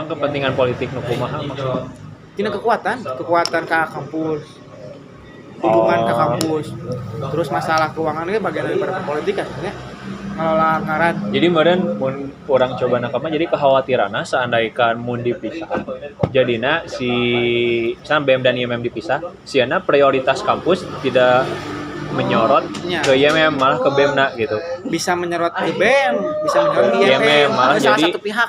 memang kepentingan politik nu kumaha maksudnya. Tina kekuatan ke kampus, hubungan ke kampus, terus masalah keuangan itu bagian dari politik kan ya, ngelola anggaran. Jadi meureun mun urang coba nangkapna jadi kekhawatiranna seandaikan mun dipisah. Jadina si misalnya BEM dan IMM dipisah, siana prioritas kampus tidak menyorot ke IMM malah ke BEM-na gitu. Bisa menyorot ke BEM, bisa menyorot ke IMM malah salah jadi satu pihak.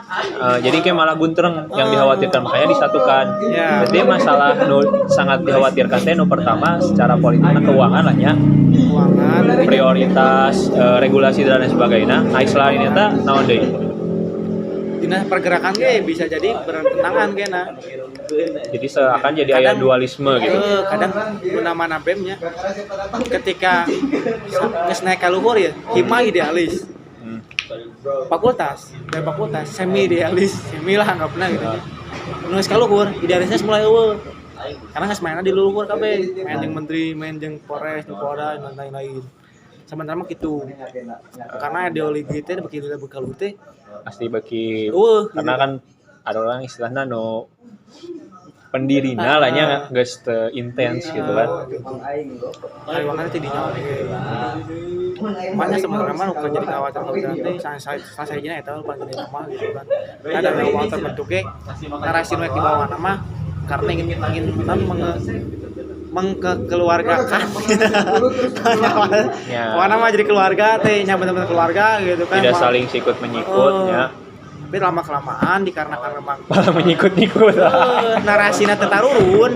Jadi kayak malah guntreng yang dikhawatirkan, makanya disatukan. Ya. Jadi masalah nu sangat dikhawatirkan teh nu pertama secara politik keuangan lah nya. Keuangan, Prioritas regulasi dan lain sebagainya. Nah, selain itu naon deui? dina pergerakan ge bisa jadi bertentangan ge na. Jadi seakan jadi aya dualisme gitu. Kadang nama BEM-nya ketika geus naik ka luhur ya, hima idealis. Fakultas semi idealis, semi lah anggapna gitu nya. Nu geus ka luhur, idealisnya mulai eueuh. Karena geus mainna di luhur kabeh, main jeung menteri, main jeung Polres, jeung Polda dan lain-lain. Sementara mah kitu. Karena ideologi teh beki dina bekal teh Pasti bagi karena gitu. kan ada orang istilahnya no pendirina lah nya geus teu intens gitu kan. Kaliwangan teh dinya oge. Makanya sebenarnya mah nu jadi khawatir teh sajana eta paling nama gitu kan. Ada nama terbentuk ge narasi nu di bawah nama karena ingin mengkeluargakan. Pokoknya mah jadi keluarga teh nya bener-bener keluarga gitu kan. Tidak saling sikut menyikut ya. Tapi lama-kelamaan dikarenakan memang malah menyikut-nyikut. Narasina teu tarurun.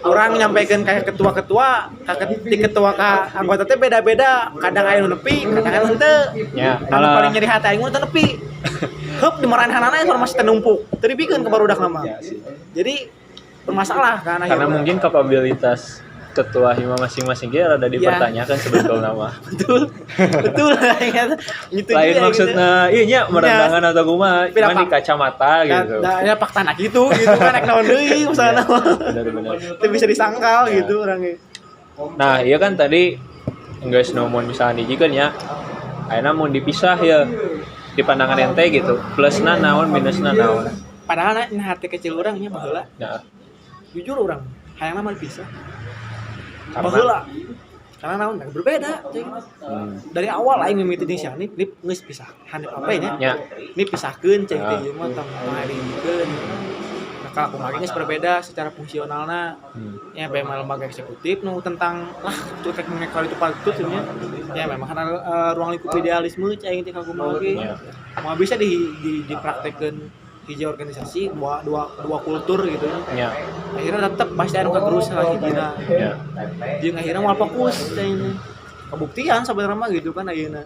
Orang nyampaikan kayak ketua-ketua, ketua ka anggota teh beda-beda, kadang aya nu nepi, kadang aya nu henteu. Ya, malah paling nyeri hati aing mah teu nepi. Heup dimarahanana informasi teu numpuk. Teu dipikeun ka barudak nama. Jadi bermasalah kan karena mungkin kapabilitas ketua hima masing-masing ge rada dipertanyakan sebetulnya mah. Betul gitu. Lain maksudna ieu nya merendangan atau kumaha cuma di kacamata gitu. Ya faktana gitu kan nek naon deui usaha mah. Benar. Teu bisa disangkal gitu urang ge. Nah, iya kan tadi geus nu mun misalnya dijikeun nya ayeuna mun dipisah ya di pandangan ente gitu. Plusna naon, minusna naon. Padahal nah hati kecil urang nya baheula. Nah, jujur urang hayangna mah dipisah. Baheula. Karena naon berbeda. Dari awal aing mimiti jeung si Hanif geus pisah. Hanif apa nya? Ini pisahkeun cai teh ieu mah tong ngadikeun. Nah, kalau kumaha geus berbeda secara fungsionalna. Ya BEM lembaga eksekutif nu tentang lah cutek mengekualitas patut nya. Ya memang karena ruang lingkup idealisme cai teh kumaha ge. Mau bisa dipraktekkeun hiji organisasi dua kultur gitu ya. Akhirnya tetap pasti anu terus lagi hijina. Jeung akhirnya moal fokus teh kebuktian sebenarnya mah gitu kan ayeuna.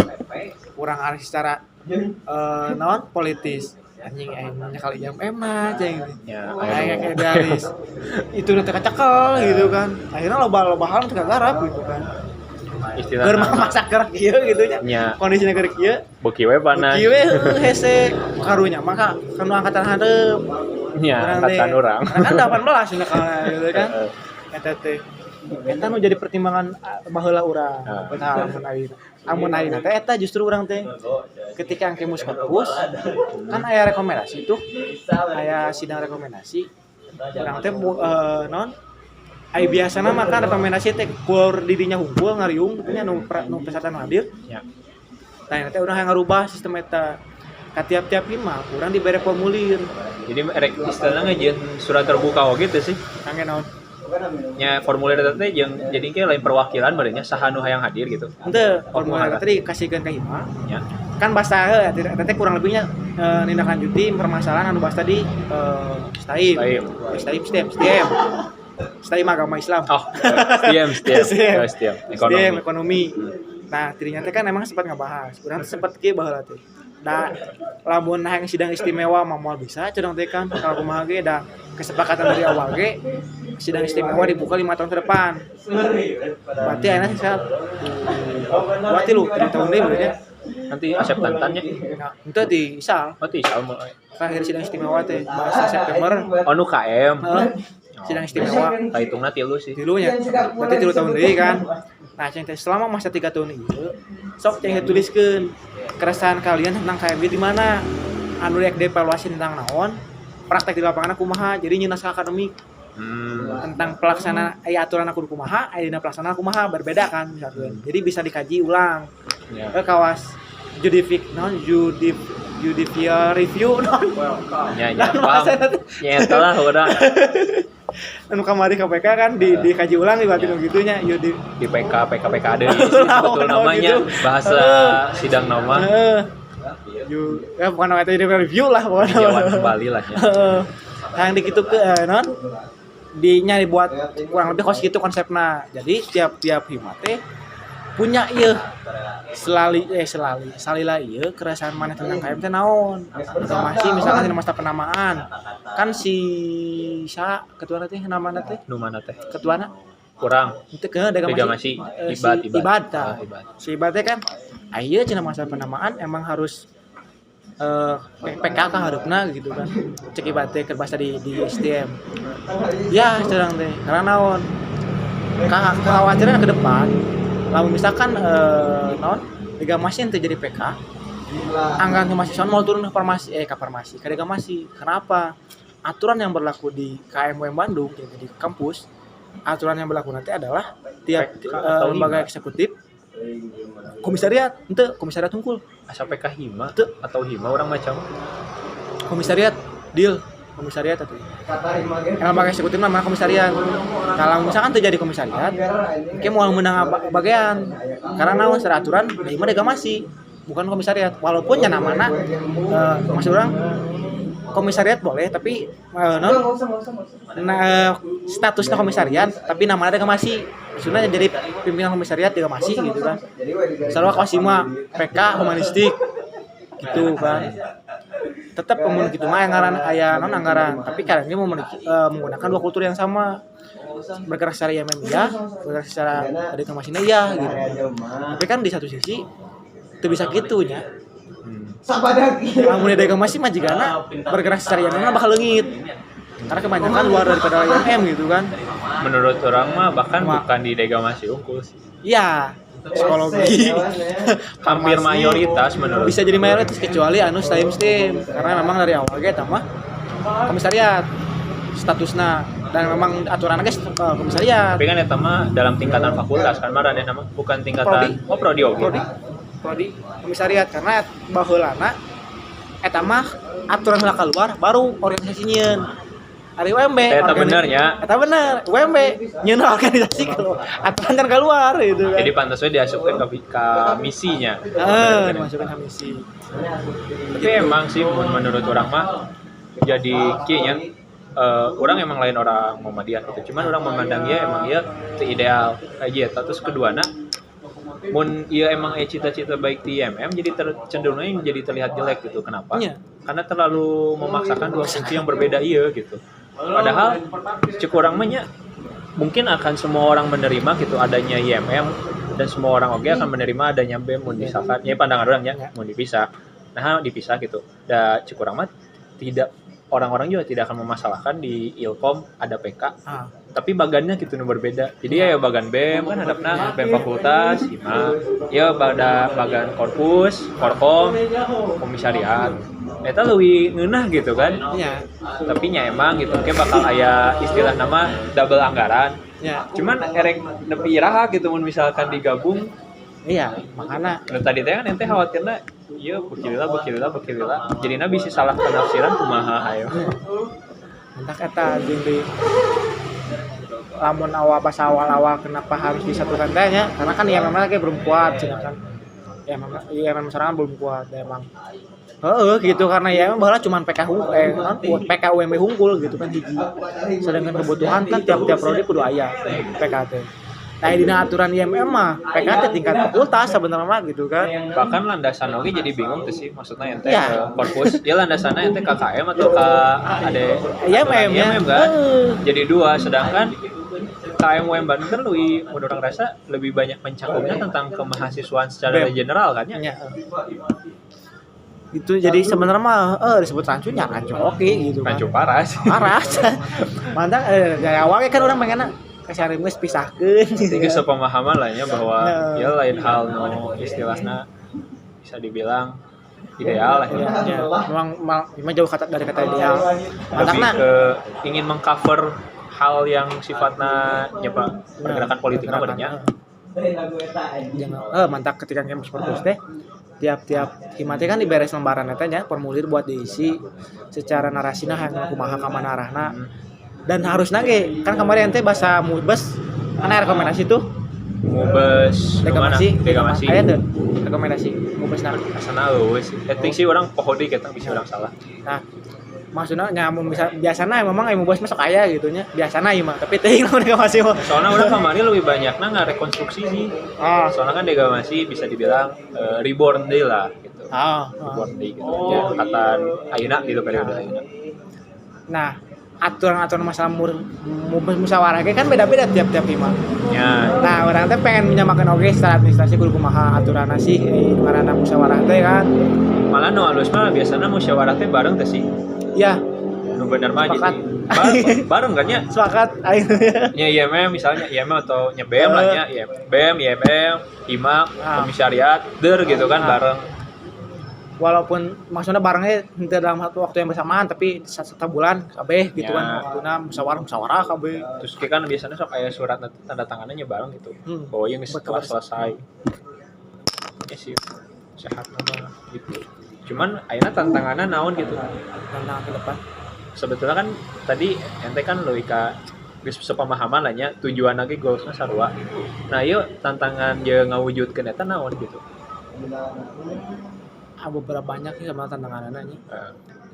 Urang ari secara naon politis. Anjing aing nya kali jam mah ceng. Kayak idealis. Itu teh kacekel gitu kan. Akhirnya loba hal teu kagarap gitu kan. Istilahna keur masak keur kieu gitu nya. Kondisina keur kieu. Beuki we panas. Beuki we hese karunya maka kanu angkatan handeup. Nya angkatan urang. Kan 18 cenah kana gitu kan. Eta teh. Eta nu jadi pertimbangan baheula urang. Amun ayeuna teh eta justru urang teh ketika angke mus kampus kan aya rekomendasi tuh. Aya sidang rekomendasi. Urang teh non ai biasana maka rekomendasi teh kur didinya hungkul ngariung nya nu peserta nu hadir. Ya. Tah teh urang hayang ngarubah sistem eta. Ka tiap-tiap hima urang dibere formulir. Jadi istilahna ngeujeun surat terbuka oge teh sih. Kangge naon? Nya formulir eta teh jeung jadi ke lain perwakilan bae nya saha nu hayang hadir gitu. Henteu, formulir teh dikasihkeun ka hima. Ya. Kan bahasa eta teh kurang lebihnya nindaklanjuti permasalahan anu bahas tadi STIM. STIM agama Islam. Oh, STIM. Ekonomi. Nah, dirinya teh kan emang sempat ngabahas. Urang teh sempat kieu baheula teh. Da lamun hayang sidang istimewa mah moal bisa cenah teh kan kalau kumaha ge da kesepakatan dari awal ge sidang istimewa dibuka 5 tahun ke depan. Berarti ayeuna sisa berarti lu 3 tahun deui berarti. Nanti akseptantannya. Nah, itu di ISAL. Oh, di ISAL mah. Terakhir sidang istimewa teh bahasa September. Oh, nu KM. Sidang istimewa. Kahitungna 3 sih. 3 nya. Berarti 3 tahun deui kan. Nah, cenah teh selama masa 3 tahun ieu sok cenah tuliskeun keresahan kalian tentang KMB di mana anu rek dievaluasi tentang naon praktek di lapangan kumaha jadi nyeuna naskah akademik tentang pelaksanaan aturan aku kumaha dina pelaksanaan kumaha berbeda kan misalkan jadi bisa dikaji ulang ke kawas judicial review non paham telah urang anu kamari KPK kan dikaji ulang dibatin gitunya di PK ada betul namanya bahasa sidang nama ya bukan namanya review lah pokoknya jawan kembali lah ya yang dikitu ke non dinya dibuat kurang lebih kos gitu konsepnya jadi tiap hima teh punya ieu salila ieu keresahan maneh tentang KM teh naon atau masih misalkan di masa penamaan kan si ketuana teh namana teh nu mana teh ketuana kurang itu ke dagang masih ibad si ibad teh kan ieu cenah masa penamaan emang harus PKK harupna gitu kan cek ibad teh keur bahasa di STM ya sedang teh karena naon kekhawatiran ke depan lalu misalkan naon degamasi teh jadi PK anggaran mahasiswa mau turun ke farmasi ke degamasi kenapa aturan yang berlaku di KMUM Bandung jadi di kampus aturan yang berlaku nanti adalah tiap lembaga eksekutif komisariat unggul asa PK hima atau hima orang macam komisariat deal komisariat atau lembaga eksekutif namanya komisariat kalau misalkan terjadi komisariat kayak mau menang bagian karena naon secara aturan ini mah degamasi bukan komisariat walaupun ya namanya maksud orang komisariat boleh tapi statusnya komisariat tapi namanya degamasi maksudnya jadi pimpinan komisariat degamasi gitu kan selalu kasima PK humanistik gitu kan tetap pemun gitu mah anggaran tapi kalian ini menggunakan dua kultur yang sama bergerak secara IMM ya bergerak secara degamasinya ya gitu tapi kan di satu sisi itu bisa gitunya namun degamasi majigana bergerak secara IMM bakal leungit karena kebanyakan luar daripada IMM gitu kan menurut orang mah bahkan bukan di degamasi unggul sih iya psikologi hampir mayoritas menurut bisa jadi mayoritas kecuali anu STEM karena memang dari awal ge mah komisariat statusna dan memang aturanna guys komisariat tapi kan eta mah dalam tingkatan fakultas kan marane nama bukan tingkatan prodi komisariat karena baheulana eta mah aturan heula keluar baru organisasinya Ari UMB eta benernya eta bener UMB nyeun organisasi kalau aturan kan keluar gitu kan jadi pantas we diasupkeun ke misinya masukkan ke misi tapi emang sih menurut orang mah jadi kieu nya orang emang lain orang Muhammadiyah gitu cuman orang memandang emang teu ideal kayak eta terus keduana mun ieu emang cita-cita baik di IMM jadi cenderungnya jadi terlihat jelek gitu kenapa karena terlalu memaksakan dua fungsi yang berbeda gitu padahal cukup orang mungkin akan semua orang menerima gitu adanya IMM dan semua orang akan menerima adanya BEM mun misalkan pandangan orang mun dipisah gitu da cukup orang tidak orang-orang juga tidak akan memasalahkan di Ilkom ada PK tapi bagannya gitu berbeda jadi bagan BEM kan hadapna BEM fakultas hima bagan korpus korkom komisariat eta leuwih ngeunah gitu kan tapi nya emang gitu kayak bakal aya istilah nama double anggaran cuman erek nepi iraha gitu mun misalkan digabung makanya tadi teh kan ente khawatirna bekilila jadinya bisa salah penafsiran kumaha hayo entah kata jadi lamun awal kenapa harus disatukan tehnya karena kan memang kayak belum kuat kan memang serangan belum kuat emang gitu karena memang bahwa cuma PK UMB unggul gitu kan hiji sedangkan kebutuhan kan tiap prodi kudu aya PKT nah di aturan IMM mah PKT tingkat fakultas sebenarnya gitu kan bahkan landasan oge jadi bingung tuh sih maksudnya ente korpus landasannya ente KKM atau IMM kan jadi dua sedangkan KMUM Bandung kan menurut orang rasa lebih banyak mencakupnya tentang kemahasiswaan secara general kan itu jadi sebenarnya mah disebut rancu oke gitu kan rancu parah mantap dari awalnya kan orang pengen kasih geus pisahkeun tinggal sepemahaman lah bahwa lain hal istilahnya bisa dibilang ideal lah ya. Memang jauh dari kata ideal. lebih ke ingin mengcover hal yang sifatnya pergerakan politik namanya. Jangan mantak ketika kampus perpus teh tiap hima teh kan diberes lembaran eta nya formulir buat diisi secara narasina yang kumaha ka mana arahna. Dan harusna ge kan kemarin teh bahasa mubes ana rekomendasi tuh mubes deklamasi aya teu rekomendasi mubesna asana eueuh etik sih orang pohodi kita bisa orang salah. Nah maksudnya nyamun bisa biasana memang ilmu bos masuk aya gitu nya biasana ieu mah tapi teh lamun deklamasi mah soalnya orang kemarin lebih banyaknya rekonstruksi sih. Soalnya kan deklamasi bisa dibilang reborn day lah gitu. Reborn day gitu ya kata ayeuna gitu periode ayeuna. Nah aturan-aturan masalah musyawarah kan beda-beda tiap-tiap hima. Ya. Nah orang teh pengen menyamakan oge secara administrasi kudu kumaha aturanna sih ngaranna musyawarah teh kan. Malah nu alus mah biasana musyawarah teh bareng teh sih. Ya. Nu bener mah jadi bareng kan nya? Sepakat nya IMM misalnya IMM atau nya BM lah nya BM, IMM, IMA, komisariat, gitu kan bareng. Walaupun maksudnya barangnya tidak dalam satu waktu yang bersamaan tapi satu bulan kabeh gitu kan waktuna musyawarah kabeh. Terus kan biasanya sok aya surat tanda tangannya bareng gitu. Oh yang setelah selesai. Ya sih sehat nama gitu. Cuman ayeuna tantanganna naon gitu. Tantangan ke depan. Sebetulnya kan tadi ente kan logika geus sepamahaman lah nya tujuan lagi goalsna sarua. Nah, ieu tantangan jeung ngawujudkeun eta naon gitu. Beberapa banyak sih sama tantangan anaknya.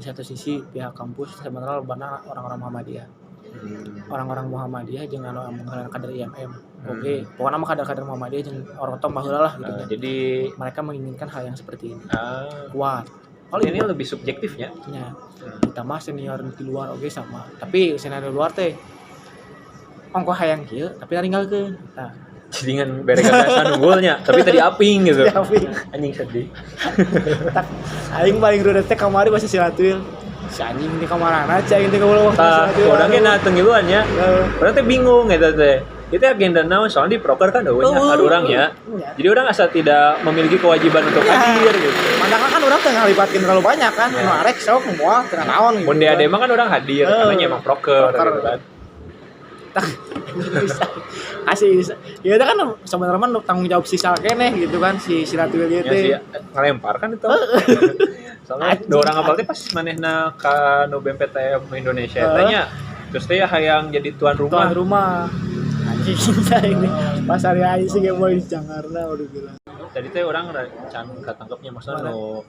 Di satu sisi pihak kampus sebenarnya banyak orang-orang Muhammadiyah. Orang-orang Muhammadiyah jangan orang kader IMM. Oke, pokoknya mah kader-kader Muhammadiyah jeung orang tua baheula lah gitu. Jadi mereka menginginkan hal yang seperti ini. Kuat. Kalau ini lebih subjektifnya. Ya. Kita mah senior di luar oke sama. Tapi senior di luar teh ongko hayang kieu tapi ninggalkeun. Nah, jadi kan berekan rasa nunggulnya tapi tadi aping gitu anjing sedih aing paling rudet teh kamari bahasa silaturahmi si anjing di kamarana aja ini kalau waktu orangnya dateng giluan ya berarti bingung gitu teh itu agenda naon soalnya di proker kan ada orang ya jadi orang asal tidak memiliki kewajiban untuk hadir gitu padahal kan orang teh ngalibatkeun terlalu banyak kan nu arek sok moal teu naon mun di ade mah kan orang hadir karena emang proker gitu kan asih ya itu kan sebenarnya mah tanggung jawab sisal keneh gitu kan si silaturahmi teh ngelempar kan itu soalnya ada orang apal teh pas manehna ka nu BMPTM Indonesia tanya terus teh hayang jadi tuan rumah anjing ini pas hari aja sih ge boy di Jakarta udah bilang tadi teh orang can katangkepnya maksudnya nu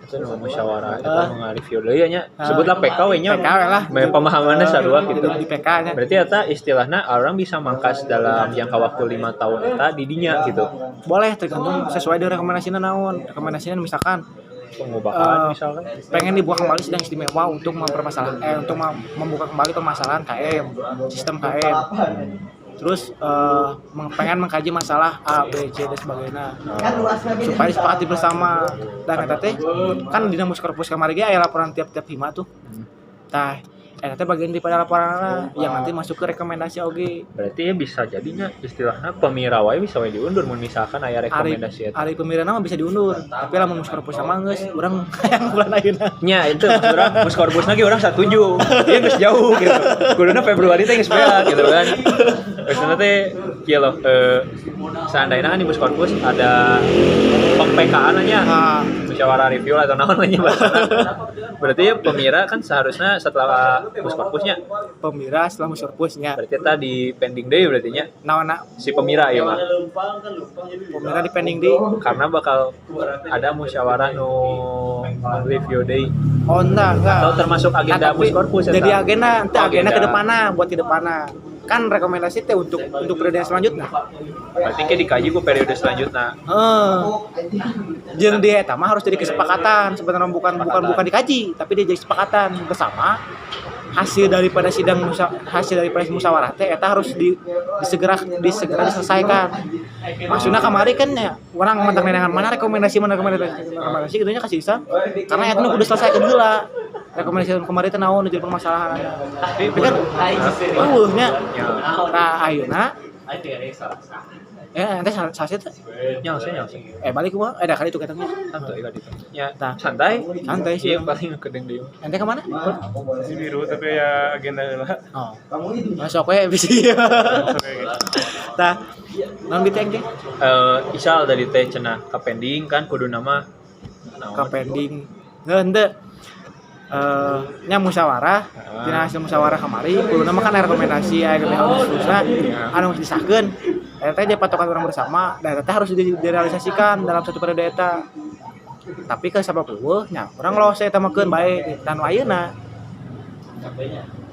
itu nu musyawarah itu nu ngareview deui nya sebutlah PK we nya lah pemahamanna sarua gitu di PK nya berarti eta istilahna orang bisa mangkas dalam jangka waktu 5 tahun eta di dinya gitu boleh tergantung sesuai dengan rekomendasinya naon rekomendasinya misalkan pengubahan misalkan pengen dibuka kembali sidang istimewa untuk mempermasalahkan untuk membuka kembali permasalahan KM sistem KM terus pengen mengkaji masalah A, B, C dan sebagainya supaya disepakati bersama dan eta teh kan di Muskorpus kamari ge aya laporan tiap-tiap hima tuh tah eta teh bagian daripada laporanna yang nanti masuk ke rekomendasi oge berarti ya bisa jadinya istilahnya pemira wae bisa we diundur mun misalkan aya rekomendasi eta ari pemirana mah bisa diundur tapi lamun Muskorpus sama geus urang hayang bulan ayeuna nya itu urang Muskorpus lagi urang setuju ieu geus jauh gitu kuduna Februari teh geus beak gitu kan biasanya teh kieu loh seandainya kan di Muskorpus ada peng-PK-an nya musyawarah review atau naon nya berarti ya pemira kan seharusnya setelah Muskorpusnya pemira setelah Muskorpusnya berarti eta di pending deui berarti nya naonna si pemira ya mah pemira di pending deui karena bakal ada musyawarah nu review deui enggak atau termasuk agenda Muskorpus jadi agenda ke depanna buat ke depanna kan rekomendasi teh untuk periode selanjutnya berarti kayak dikaji ku periode selanjutnya jeung di eta mah harus jadi kesepakatan sebenarnya bukan dikaji tapi dia jadi kesepakatan bersama hasil daripada musyawarah teh eta harus disegera diselesaikan maksudnya kemarin kan ya orang mentang nenangan mana rekomendasi gitu nya kasih isa karena eta kudu selesaikeun heula rekomendasi kemarin teh naon jadi permasalahan tapi kan nya nah ayeuna ente saset Nyangse. balik kumaha dah kali itu katanya Santai ka ditu. Ya, Tah. santai. Santai sih. Iya paling kedeng deui. ente kemana Si biru tapi ya agenda lah. oh masuk we bisi tah non biteng teh Isal dari teh cenah ka pending kan kudu nama ka pending henteu nya musyawarah tina hasil musyawarah kamari kudu nama kan rekomendasi aya GBH khususna anu geus disahkeun eta teh patokan orang bersama dan eta harus direalisasikan dalam satu periode eta tapi ke sabab eueuh nya urang los eta makeun bae dan ayeuna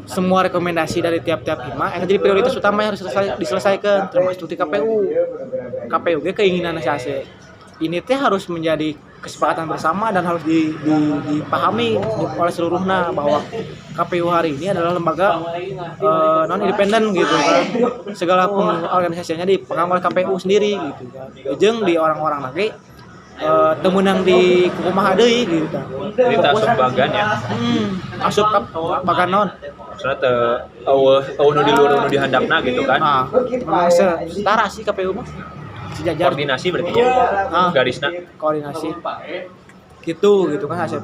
semua rekomendasi dari tiap-tiap hima yang jadi prioritas utama yang harus diselesaikan termasuk di KPU ge keinginan si AC ini teh harus menjadi kesepakatan bersama dan harus dipahami oleh seluruhnya bahwa KPU hari ini adalah lembaga non independen gitu kan segala organisasinya dipegang oleh KPU sendiri gitu kan jeung di orang-orang lagi temenang di kumaha deui gitu kan kita asup bagan ya. asup bagan naon Maksudnya teu nu di luar nu di handapna gitu kan. nah memang setara sih KPU mah sejajar Koordinasi berarti ya. Garisna koordinasi gitu kan hasil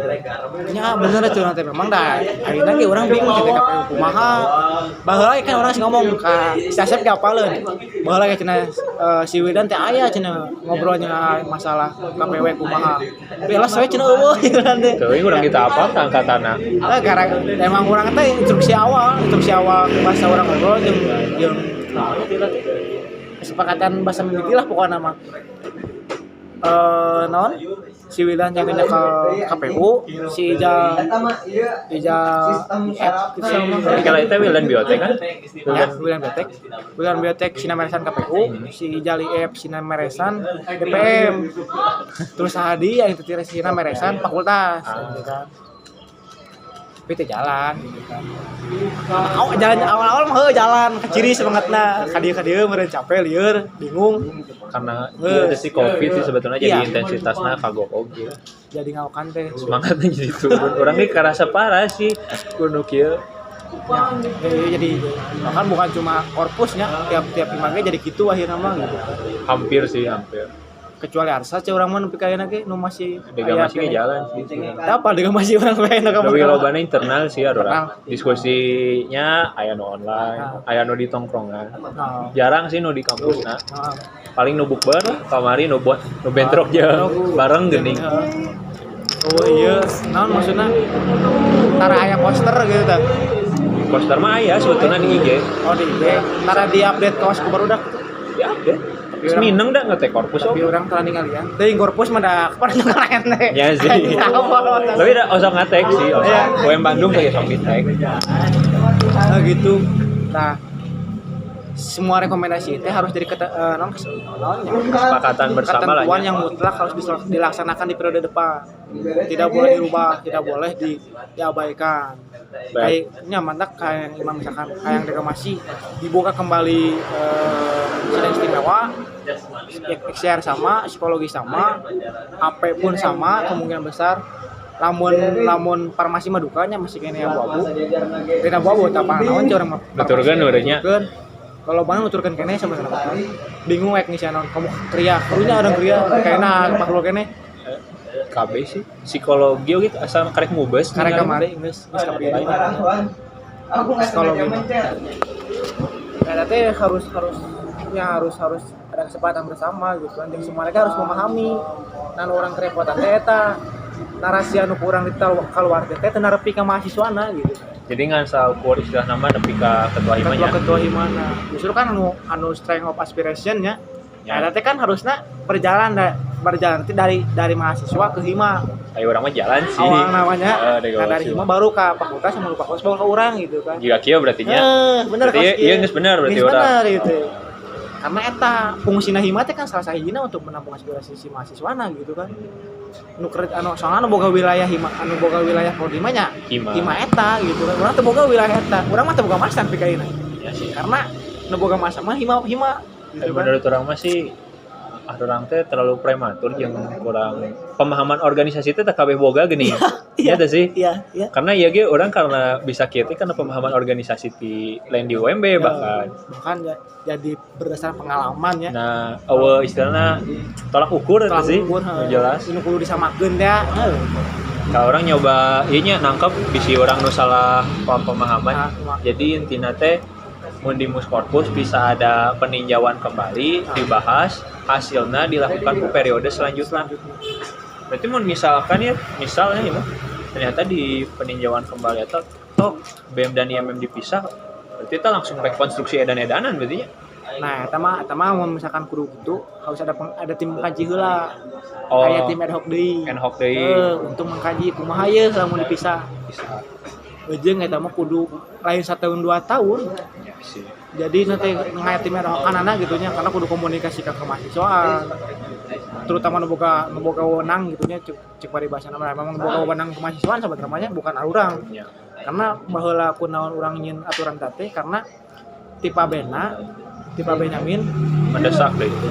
nya bener tuh nanti memang dah akhirnya ge urang bingung kita KPU kumaha baheula kan urang sih ngomong ka si Asep ge apaleun baheula ge cenah si Widan teh aya cenah ngobrolnya masalah KPW kumaha belas we cenah eueuh nanti teu urang kita apa angkatanna. Karena emang urang teh instruksi awal bahasa urang ngobrol jeung kesepakatan bahasa mimiti lah pokoknya mah non si Wilan yang ke KPU si Ija Kalau itu Wilan Biotek kan? Wilan Biotek Sina Meresan KPU si Jali F Sina Meresan DPM terus Hadi yang itu Sina Meresan fakultas gitu kan tapi itu jalan gitu kan jalan awal-awal mah jalan keciri semangatna kadieu meureun capek lieur bingung karena ada si Covid sih sebetulnya jadi intensitasnya kagok oge. Jadi ngaokan teh. Semangatnya jadi turun. Orang ge karasa parah sih kudu kieu. Ya, jadi bahkan bukan cuma korpusnya tiap image jadi gitu akhirnya mah gitu. Hampir. Kecuali Arsa ceu urang mah nepi ka ayeuna ge nu masih Dega masih ge jalan sih. Apa dega masih urang bae nu Dewi lobana internal sih ada diskusinya aya nu online, aya nu di tongkrongan. Jarang sih nu di kampusna. Paling nu bukber kamari nu buat nu bentrok jeung bareng geuning. Oh iya, naon maksudna? Tara aya poster gitu tah. Poster mah aya sebetulnya di IG. Oh di IG. Tara di-update kaos ku barudak. Di-update. Semineng dah ngetek korpus tapi orang telah ningalian teuing korpus mah da pernah ngalain teh ya sih tapi da osok ngatek sih UM Bandung kayak sok ditek nah gitu nah semua rekomendasi itu harus jadi kesepakatan bersama lah ketentuan yang mutlak harus dilaksanakan di periode depan tidak boleh dirubah tidak boleh diabaikan kayaknya mantap kayak Imam misalkan kayak reklamasi dibuka kembali sidang istimewa XR sama psikologi sama AP pun sama kemungkinan besar lamun farmasi mah dukanya masih kene abu-abu rina abu-abu tapang naon orang nuturkeun urangnya kalau mana nuturkeun kene sama bingung ek nih sanon kamu kriya karunya orang kriya kayakna paklo kene KB sih psikologi gitu asal karek mubes karek kamari geus kapilih psikologi teh harus ada kesempatan bersama gitu kan jeung semua mereka harus memahami dan orang kerepotan teh eta narasi anu kurang di keluarga teh teu nepi ka mahasiswana gitu jadi ngan saukur istilah nama nepi ka ketua himana justru kan anu strength of aspiration nya eta teh kan harusna berjalan dari mahasiswa ke hima ayo urang mah jalan sih awal namanya dari hima baru ka fakultas sama fakultas baru ka urang gitu kan jika kieu berarti nya bener kan ieu geus bener berarti urang gitu karena eta fungsina hima teh kan salah sahijina untuk menampung aspirasi si mahasiswana gitu kan nu soalna anu boga wilayah hima anu boga wilayah prodi nya hima eta gitu kan urang teh boga wilayah eta urang mah teh boga masan pi kaina ya sih karena nu boga masan mah hima gitu menurut urang mah sih orang teh terlalu prematur yang kurang pemahaman organisasi itu tak kabeh boga gini. Iya. Iya sih. Iya. Karena ya ge orang karena bisa kieu karena pemahaman organisasi di lain di UMB bahkan. Bahkan jadi berdasarkan pengalaman ya. Nah, eueuh istilahna tolak ukur eta sih. Jelas. Ini kudu disamakeun ya. Kalau orang nyoba ieu nya nangkep bisi orang nu salah pemahaman. Jadi intina teh mun di Muskorpus bisa ada peninjauan kembali, dibahas, hasilnya dilakukan ke periode selanjutnya. Berarti mun misalkan ya, misalnya ya, ternyata di peninjauan kembali atau BEM dan IMM dipisah, berarti kita langsung rekonstruksi edan-edanan berarti ya. Nah, eta mah misalkan kudu gitu, harus ada tim mengkaji heula. Oh, Kayak tim ad hoc deui. Untuk mengkaji kumaha ye lamun dipisah. Bisa. Jeung eta mah kudu lain 1 tahun 2 tahun. Ya sih. Jadi nanti ngaya tim ad hoc kanana gitu nya karena kudu komunikasi ke mahasiswa. Terutama nu boga wewenang gitu nya cek paribasana mah memang boga wewenang ke mahasiswa sabenerna bukan urang. Ya. Karena baheula kunaon urang nyin aturan teh karena tipe Benyamin Mendesak deh itu.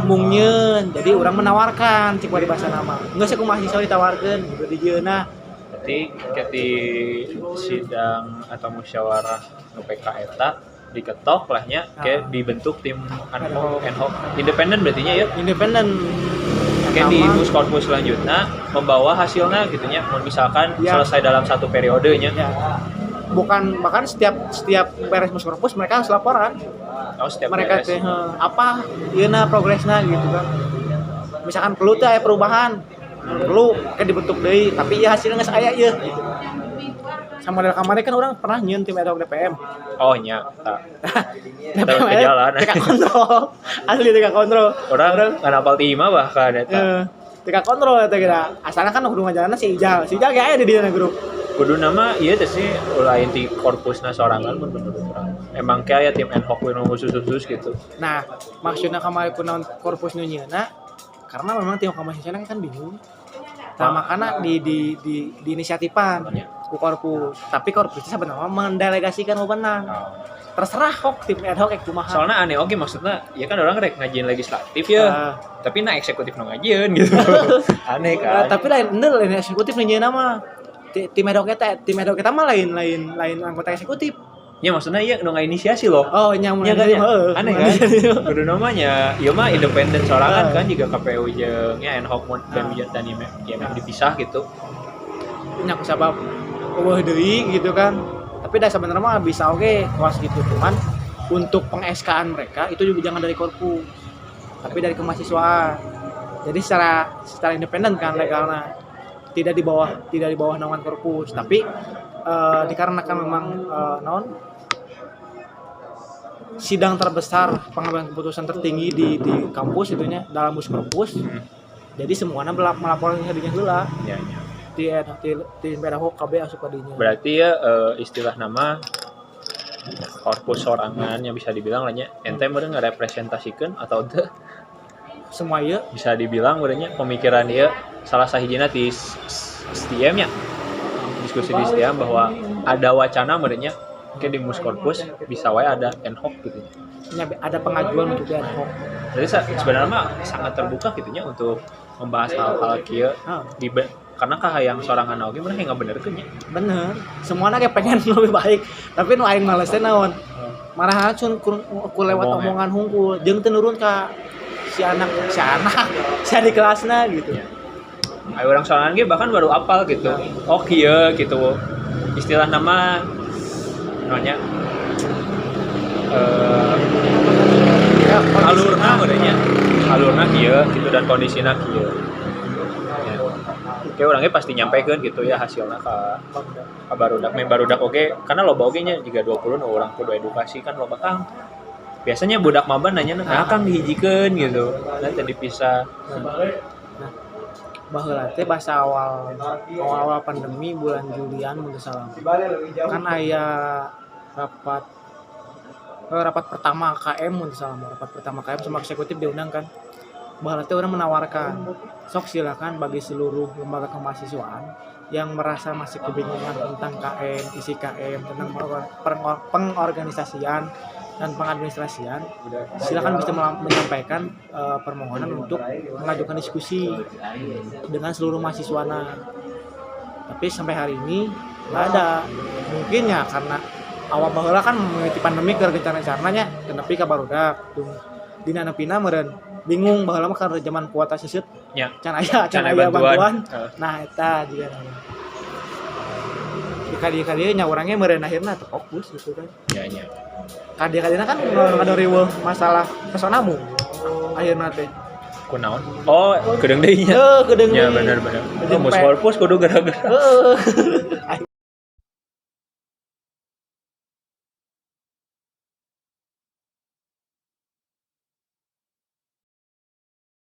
mungkin jadi orang menawarkan cik paribasana mah geus ku mahasiswa ditawarkeun gitu di jeuna. Berarti di sidang atau musyawarah UPK eta diketok lahnya kayak dibentuk tim ad hoc independen berarti nya ya. Independen. Kayak di Muskorpus selanjutnya membawa hasilnya gitu nya. Misalkan selesai dalam satu periodenya. Ya. Bukan bahkan setiap beres Muskorpus mereka harus laporan. Setiap mereka beres. teh apa yeuna progresna gitu kan. Misalkan perlu teh aya perubahan. Perlu dibentuk deui tapi ya hasilnya geus aya ieu gitu. Sama dari kamari kan orang pernah nyeun tim ad hoc DPM. Oh nya. DPM ke jalan. TK kontrol. Asli TK kontrol. Orang ngan hafal timah bahkan eta. TK kontrol eta kira. Asalna kan kudu ngajalanna si Ijal. Si Ijal ge aya di dieu grup. Kudu nama ieu teh sih lain di korpusna sorangan mun menurut orang. Emang kayak tim ad hoc nu khusus gitu. Nah, maksudna kamari kunaon korpus nu nyeuna karena memang tim mahasiswa kan bingung. Nah, makanya di inisiatifan ku korpus. Tapi korpus itu sebenarnya mendelegasikan wewenang. Terserah kok tim ad hoc kumaha. Soalnya aneh oke maksudnya ya kan orang rek ngajin legislatif ya. Tapi na eksekutif nu ngajieun gitu. Aneh kan. Tapi lain eksekutif nu nyeuna mah tim ad hoc eta mah lain anggota eksekutif. Ya maksudnya ya nu inisiasi loh. Oh, nyamun ya, kan, ya. Aneh kan. Kudu namanya ieu mah independen sorangan kan juga KPU jeung nya ad hoc dan IMM dipisah gitu. Nya kusabab eueuh deui gitu kan. Tapi dah sebenarnya mah bisa oke kelas gitu cuman untuk peng-SK-an mereka itu juga jangan dari korpus. Tapi dari kemahasiswaan. Jadi secara independen kan legalnya. Tidak di bawah naungan korpus, tapi dikarenakan memang sidang terbesar pengambilan keputusan tertinggi di kampus itunya dalam Muskorpus. Jadi semuanya melaporkan hadinya heula. Ya. Di Merahok KB asup kadinya. Berarti ya istilah nama korpus sorangan yang bisa dibilang lahnya ente meureun ngarepresentasikan atau teu Semua ieu bisa dibilang meureunnya pemikiran ieu salah sahijina di STM nya. Diskusi di STM bahwa ada wacana meureunnya di Muskorpus bisa wae ada ad hoc gitu. Ada pengajuan untuk ad hoc. Jadi sebenarnya mah sangat terbuka gitunya untuk membahas hal-hal kieu karena kahayang sorangan oge meureun enggak benerkeun nya. Bener. Semuanya kayak pengen lebih baik, tapi nu aing males teh naon? Marahan cun ku lewat omongan hungkul, jeung teu nurun ka si anak si di kelasna gitu. Ayo orang sorangan ge bahkan baru apal gitu. Oh kieu gitu. Istilah nama namanya alurna kieu gitu dan kondisina kieu. Oke orangnya pasti nyampaikan gitu ya hasilnya ke barudak oke karena loba oge nya juga 20 orang kudu edukasi kan loba Kang. Biasanya budak maba nanya Kang dihijikeun gitu. Nanti dipisah. Baheula teh bahasa awal pandemi bulan Julian mun salah. Kan aya rapat pertama KM mun salah. Rapat pertama KM sama eksekutif diundang kan. Baheula teh orang menawarkan sok silakan bagi seluruh lembaga kemahasiswaan yang merasa masih kebingungan tentang KM, isi KM, tentang pengorganisasian dan pengadministrasian silakan bisa menyampaikan permohonan untuk mengajukan diskusi dengan seluruh mahasiswana. Tapi sampai hari ini nggak ada. Mungkin ya karena awal baheula kan mengikuti pandemi keur rencana-rencananya tenepi ka barudak dina nepina meureun bingung baheula mah kan zaman kuota seuseut nya can aya bantuan. Nah eta juga kadi nya urangnya meureun akhirna teu fokus gitu kan. nya Kadi-kadina kan ada riweuh masalah pesonamu akhirna teh kunaon oh gedeung deui nya gedeung nya bener oh mus kudu gara-gara